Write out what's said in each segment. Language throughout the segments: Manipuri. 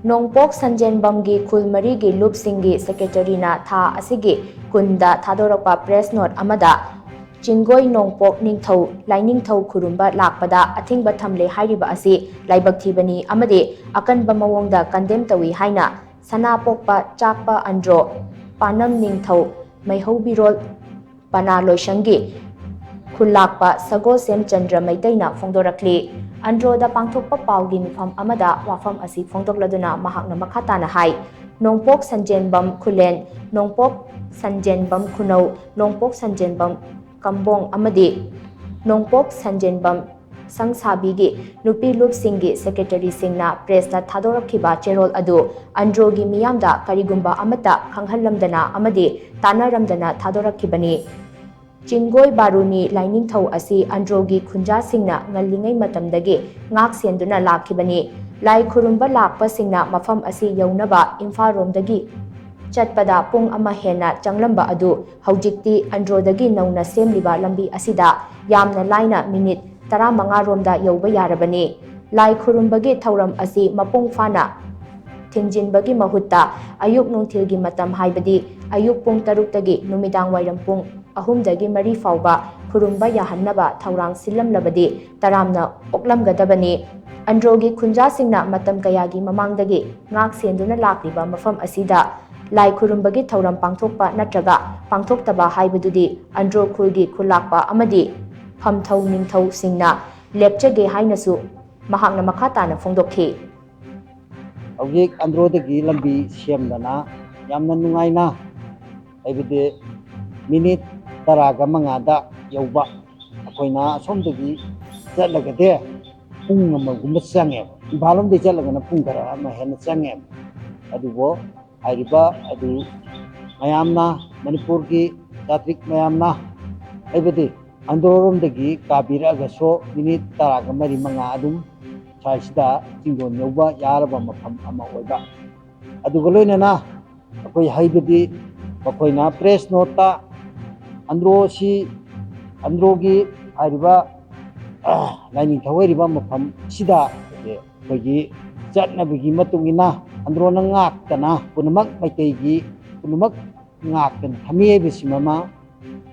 Nongpok Sanjenbamgi Khulmarigi Lupsingi Secretary-na tha asigi kunda thadorapa press note amada Chingoi Nongpok Ningthou Ningthou Khurumba lakpada athingba thamle hairiba asi laibak thibani amade akanba mawongda condemn tawi haina Sanapokpa Chakpa Andro Panam Ningthou Meihoubirol Pana Loisangi Khullakpa Sagolsem Chandra Meitei na Phongdorakli Andro da pangthokpa pawgi mifam amada wafam asi phongdokladuna mahakna makhatana hai Nongpok Sanjenbam Khulen Nongpok Sanjenbam Khunau Nongpok Sanjenbam Kambong amadi Nongpok Sanjenbam Sangsabigi Nupi Lupsingi Secretary Singna Press da Thadorakhiba Cherol adu Androgi miyamda karigumba amata khanghallamdana amadi tanaramdana Thadorakhibani Chingoi Baruni Ningthou asi Androgi Khunja Singna ngallingai matamdagi ngak senduna lakhibani Lai Khurumba lakpa singna mafam asi yaunaba Imphal-romdagi Chatpada pung ama hena changlamba adu haujikti Androdagi nauna semliba lambi asida yamna laina minute 15 romda yauba yarabani Lai Khurumbagi thauram asi mapung fana Thingjinbagi mahutta ayuk nungthilgi matam haibadi ayuk pung 6 tagi numidang wairam pung 3 dagi 4 fauba Khurumba yahannaba thaurang silamlabadi taramna oklamgadabani Androgi Khunja Singna matam kayagi mamangdagi ngak senduna lakliba mafam asida Lai Khurumbagi thauram pangthokpa natraga pangthoktaba haibadudi Andro Khulgi Khullakpa amadi Panam Ningthou Singna lepchage hainasu mahakna makhatana phongdokhi Aujik Andro dagi lambi semdana yamna nungaina aibide minute 15 da yauba akoina asomdagi chatlagade pung amagumba change Imphal-lomdai chatlagana pung 10 hena change adubo hairiba adu mayamna Manipurgi Jatrik mayamna aibide Andoromdagi kabiragaso minute 15 adum saisida chingdon yauba yaraba mafam ama oiba aduga loinana akoi haibidi bakoina press note ta Androgi hairiba Ningthou hairiba mafam sida koigi chatnabigi matungina Androna ngaktana punamak Meiteigi punamak ngaktan thami haibsimama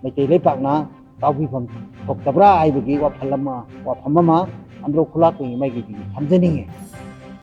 Meitei leipakna tawbifam thoktabra haibagi wafam ama Andro Khullakpa maigi thamjaninge